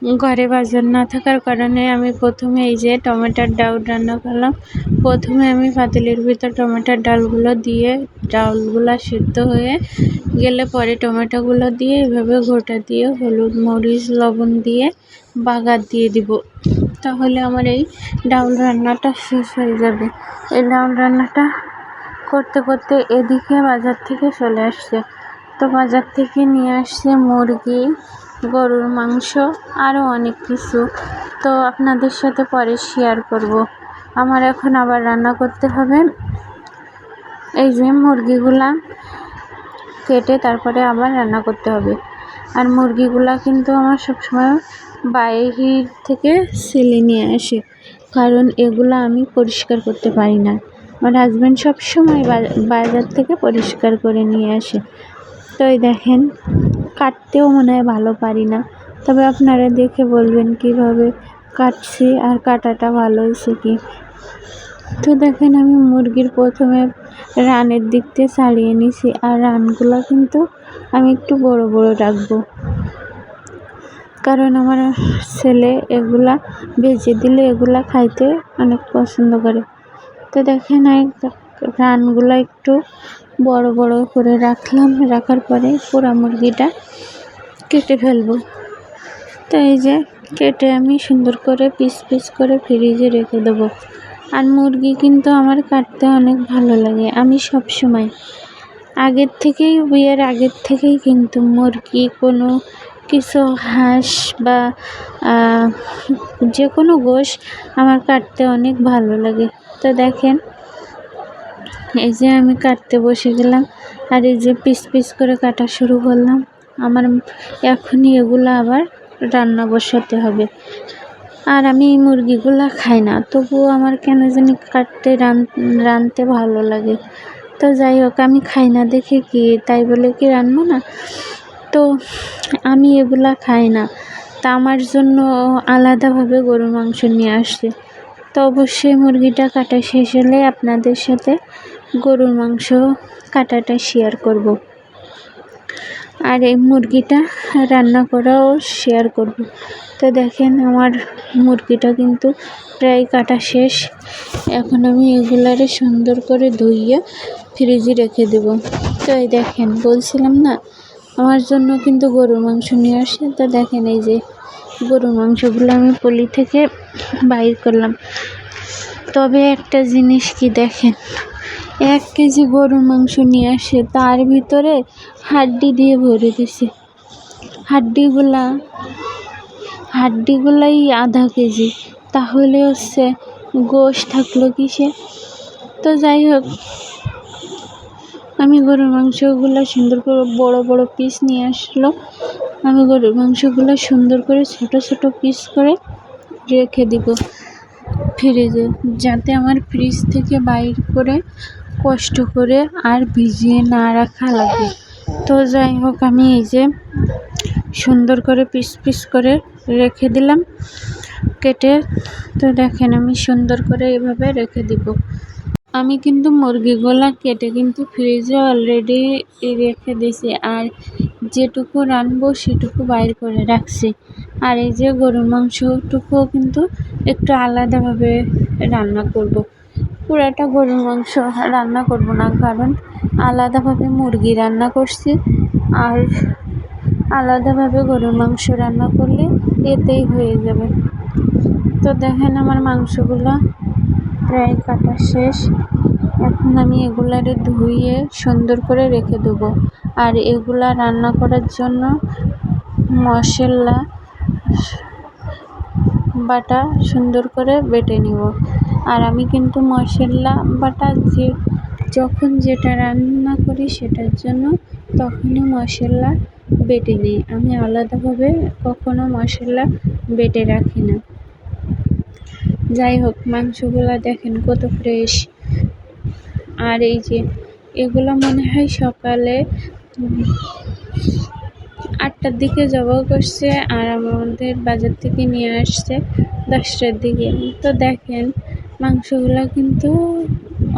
ঘরে বাজার না থাকার কারণে আমি প্রথমে এই যে টমেটোর ডাল রান্না করলাম। প্রথমে আমি পাতিলের ভিতর টমেটোর ডালগুলো দিয়ে, ডালগুলো সিদ্ধ হয়ে গেলে পরে টমেটোগুলো দিয়ে এভাবে ঘোটা দিয়ে হলুদ মরিচ লবণ দিয়ে বাগার দিয়ে দিব। তাহলে আমার এই ডাল রান্নাটা শেষ হয়ে যাবে। এই ডাল রান্নাটা করতে করতে এদিকে বাজার থেকে চলে আসছে। তো বাজার থেকে নিয়ে আসছে মুরগি, গরুর মাংস, আরও অনেক কিছু। তো আপনাদের সাথে পরে শেয়ার করব। আমার এখন আবার রান্না করতে হবে। এই যে মুরগিগুলা কেটে তারপরে আবার রান্না করতে হবে। আর মুরগিগুলা কিন্তু আমার সবসময় বাইরে থেকে ছেলে নিয়ে আসে, কারণ এগুলা আমি পরিষ্কার করতে পারি না। আমার হাজব্যান্ড সবসময় বাজার থেকে পরিষ্কার করে নিয়ে আসে। তো এই দেখেন, কাটতেও মনে হয় ভালো পারি না, তবে আপনারা দেখে বলবেন কিভাবে কাটছি আর কাটাটা ভালো হয়েছে কি। তো দেখেন, আমি মুরগির প্রথমে রানের দিক দিয়ে ছাড়িয়ে নিছি, আর রানগুলো কিন্তু আমি একটু বড় বড় রাখবো, কারণ আমার ছেলে এগুলা ভেজে দিলে এগুলা খাইতে অনেক পছন্দ করে। তো দেখেন, রানগুলো একটু বড় বড় করে রাখলাম। রাখার পরে পুরা মুরগিটা কেটে ফেলবো। তো এই যে কেটে আমি সুন্দর করে পিস পিস করে ফ্রিজে রেখে দেবো। আর মুরগি কিন্তু আমার কাটতে অনেক ভালো লাগে। আমি সব সময় বিয়ের আগের থেকেই কিন্তু মুরগি, কোনো কিছু হাঁস বা যে কোনো গোশ আমার কাটতে অনেক ভালো লাগে। তো দেখেন, এই যে আমি কাটতে বসে গেলাম, আর এই যে পিস পিস করে কাটা শুরু করলাম। আমার এখনই এগুলো আবার রান্না বসাতে হবে। আর আমি এই মুরগিগুলা খাই না, তবুও আমার কেন জানি কাটতে রাঁধতে ভালো লাগে। তো যাই হোক, আমি খাই না দেখে কি তাই বলে কি রান্না না? তো আমি এগুলা খাই না। তা আমার জন্য আলাদাভাবে গরুর মাংস নিয়ে আসছে। তো অবশ্যই মুরগিটা কাটা শেষ হলে আপনাদের সাথে গরুর মাংস কাটাটা শেয়ার করব, আর এই মুরগিটা রান্না করাও শেয়ার করব। তো দেখেন, আমার মুরগিটা কিন্তু প্রায় কাটা শেষ। এখন আমি এগুলারে সুন্দর করে ধুইয়ে ফ্রিজে রেখে দেব। তো এই দেখেন, বলছিলাম না আমার জন্য কিন্তু গরুর মাংস নিয়ে আসে। তো দেখেন, এই যে গরুর মাংসগুলো আমি পলি থেকে বাইর করলাম। তবে একটা জিনিস কি দেখেন, 1 কেজি গরুর মাংস নিয়ে আসে, তার ভিতরে হাড্ডি দিয়ে ভরে দিছে। হাড্ডিগুলাই আধা কেজি, তাহলে হচ্ছে গোশ থাকলো কিসে? তো যাই হোক, আমি গরুর মাংসগুলো সুন্দর করে বড় বড় পিস নিয়ে আসলো। আমি গরুর মাংসগুলো সুন্দর করে ছোট ছোট পিস করে রেখে দিব ফ্রিজে, যাতে আমার ফ্রিজ থেকে বাইর করে কষ্ট করে আর ভিজিয়ে না রাখা লাগে। তো যাই হোক, আমি এই যে সুন্দর করে পিস পিস করে রেখে দিলাম কেটে। তো দেখেন, আমি সুন্দর করে এভাবে রেখে দিব। আমি কিন্তু মুরগিগুলা কেটে কিন্তু ফ্রিজে অলরেডি রেখে দিয়েছি, আর যেটুকু রানবো সেটুকু বাইর করে রাখছি। আর এই যে গরুর মাংসটুকুও কিন্তু একটু আলাদাভাবে রান্না করব। পুরাটা গরুর মাংস রান্না করব না, কারণ আলাদাভাবে মুরগি রান্না করছি, আর আলাদাভাবে গরুর মাংস রান্না করলে এতেই হয়ে যাবে। তো দেখেন, আমার মাংসগুলো প্রায় কাটা শেষ। এখন আমি এগুলারে ধুয়ে সুন্দর করে রেখে দেবো। আর এগুলা রান্না করার জন্য মশলা বাটা সুন্দর করে বেটে নিব। আর আমি কিন্তু মশলা বাটা যখন যেটা রান্না করি সেটার জন্য তখনই মশলা বেটে নিই। আমি আলাদাভাবে কখনো মশলা বেটে রাখি না। যাই হোক, মাংসগুলো দেখেন কত ফ্রেশ। আর এই যে এগুলো মনে হয় সকালে 8টার দিকে জবাই করছে, আর আমাদের বাজার থেকে নিয়ে আসছে 10টার দিকে। তো দেখেন, মাংসগুলো কিন্তু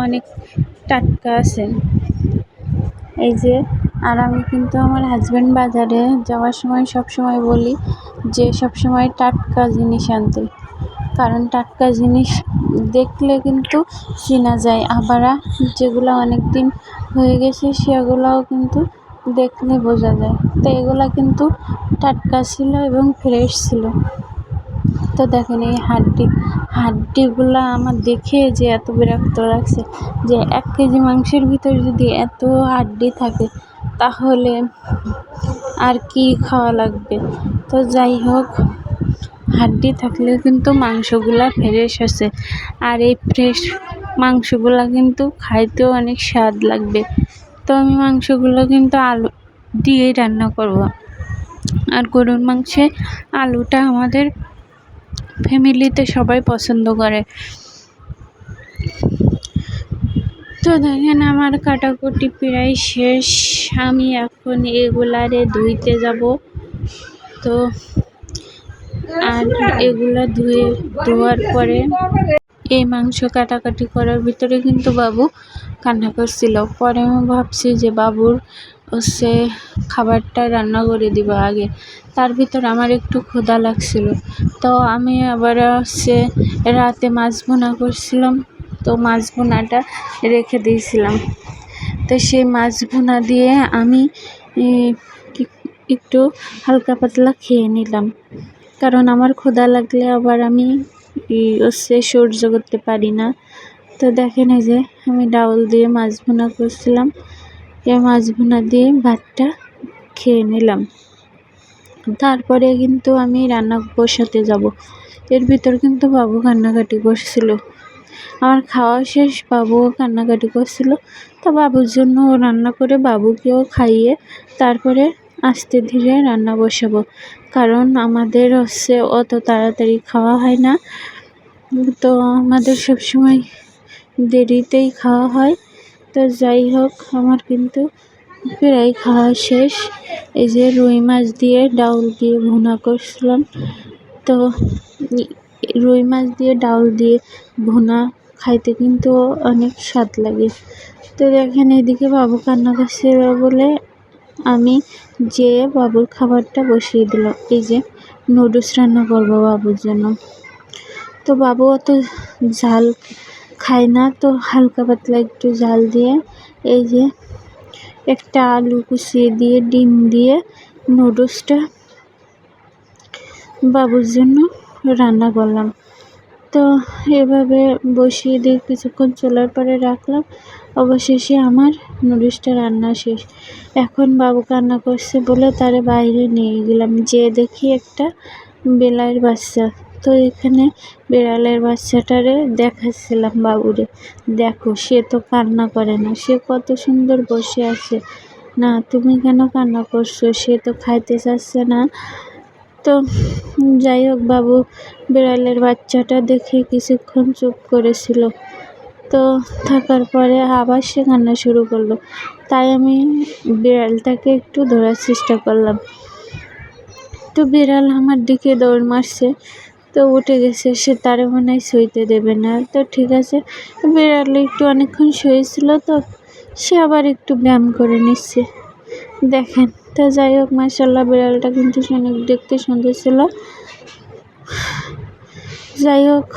অনেক টাটকা আছে। এই যে, আর আমি কিন্তু আমার হাজব্যান্ড বাজারে যাওয়ার সময় সব সময় বলি যে সবসময় টাটকা জিনিস আনতে, কারণ টাটকা জিনিস দেখলে কিন্তু চেনা যায়, আবার যেগুলো অনেক দিন হয়ে গেছে সেগুলোও কিন্তু দেখলে বোঝা যায়। তো এগুলা কিন্তু টাটকা ছিল এবং ফ্রেশ ছিল। তো দেখেন এই হাড্ডিগুলা আমার দেখে যে এত বিরক্ত লাগছে, যে 1 কেজি মাংসের ভিতর যদি এত হাড্ডি থাকে তাহলে আর কি খাওয়া লাগবে। তো যাই হোক, হাড্ডি থাকলে কিন্তু মাংসগুলা ফ্রেশ আছে, আর এই ফ্রেশ মাংসগুলা কিন্তু খাইতেও অনেক স্বাদ লাগবে। তো আমি মাংসগুলো কিন্তু আলু দিয়েই রান্না করব। আর গরুর মাংসে আলুটা আমাদের ফ্যামিলিতে সবাই পছন্দ করে। তো দেখেন আমার কাটাকুটি প্রায় শেষ, আমি এখন এগুলারে ধুইতে যাব। তো আর এগুলা ধোয়ার পরে এই মাংস কাটাকাটি করার ভিতরে কিন্তু বাবু কান্না করছিল। পরে আমি ভাবছি যে বাবুর খাবারটা রান্না করে দিব আগে, তার ভিতর আমার একটু ক্ষুধা লাগছিল। তো আমি আবার রাতে মাছ ভুনা করছিলাম, তো মাছ ভুনাটা রেখে দিয়েছিলাম। তো সেই মাছ ভুনা দিয়ে আমি একটু হালকা পাতলা খেয়ে নিলাম, কারণ আমার ক্ষুধা লাগলে আবার আমি সহ্য করতে পারি না। তো দেখেন এই যে আমি ডাউল দিয়ে মাছ ভুনা করছিলাম, এই মাছ ভুনা দিয়ে ভাতটা খেয়ে নিলাম। তারপরে কিন্তু আমি রান্না বসাতে যাব। এর ভিতর কিন্তু বাবু কান্নাকাটি করছিল। আমার খাওয়া শেষ, বাবুও কান্নাকাটি করছিল। তো বাবুর জন্য রান্না করে বাবুকেও খাইয়ে তারপরে আস্তে ধীরে রান্না বসাবো, কারণ আমাদের অত তাড়াতাড়ি খাওয়া হয় না। তো আমাদের সবসময় দেরিতেই খাওয়া হয়। তো যাই হোক, আমার কিন্তু প্রায় খাওয়া শেষ। এই যে রুই মাছ দিয়ে ডাউল দিয়ে ভুনা করছিলাম। তো রুই মাছ দিয়ে ডাউল দিয়ে ভুনা খাইতে কিন্তু অনেক স্বাদ লাগে। তো দেখেন এদিকে বাবু কান্না করছিল বলে আমি যেয়ে বাবুর খাবারটা বসিয়ে দিলাম। এই যে নুডলস রান্না করবো বাবুর জন্য। তো বাবু অত ঝাল খায় না, তো হালকা পাতলা একটু ঝাল দিয়ে এই যে একটা আলু কুচিয়ে দিয়ে ডিম দিয়ে নুডলসটা বাবুর জন্য রান্না করলাম। তো এভাবে বসিয়ে দিয়ে কিছুক্ষণ চলার পরে রাখলাম। অবশেষে আমার নুডলসটা রান্না শেষ। এখন বাবু কান্না করছে বলে তারে বাইরে নিয়ে গেলাম, যেয়ে দেখি একটা বিড়ালের বাচ্চা। তো এখানে বিড়ালের বাচ্চাটারে দেখাচ্ছিলাম বাবুরে, দেখো সে তো কান্না করে না, সে কত সুন্দর বসে আছে। না তুমি কেন কান্না করছো, সে তো খাইতে চাচ্ছে না। তো যাই হোক, বাবু বিড়ালের বাচ্চাটা দেখে কিছুক্ষণ চুপ করেছিল। তো থাকার পরে আবার সে কান্না শুরু করলো। তাই আমি বিড়ালটাকে একটু ধরার চেষ্টা করলাম। তো বিড়াল আমার দিকে দৌড় মারছে, তো উঠে গেছে, সে তারে মনে হয় শুইতে দেবে না। তো ঠিক আছে, বিড়াল একটু অনেকক্ষণ শুয়েছিল, তো সে আবার একটু ব্যায়াম করে নিচ্ছে দেখেন। তো যাই হোক, মাশাআল্লাহ বিড়ালটা কিন্তু অনেক দেখতে সুন্দর ছিল। যাই হোক,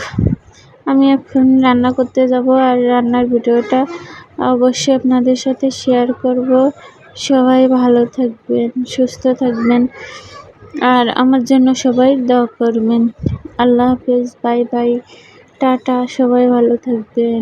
আমি এখন রান্না করতে যাব, আর রান্নার ভিডিওটা অবশ্যই আপনাদের সাথে শেয়ার করব। সবাই ভালো থাকবেন, সুস্থ থাকবেন, আর আমার জন্য সবাই দোয়া করবেন। আল্লাহ হাফেজ, বাই বাই, টাটা, সবাই ভালো থাকবেন।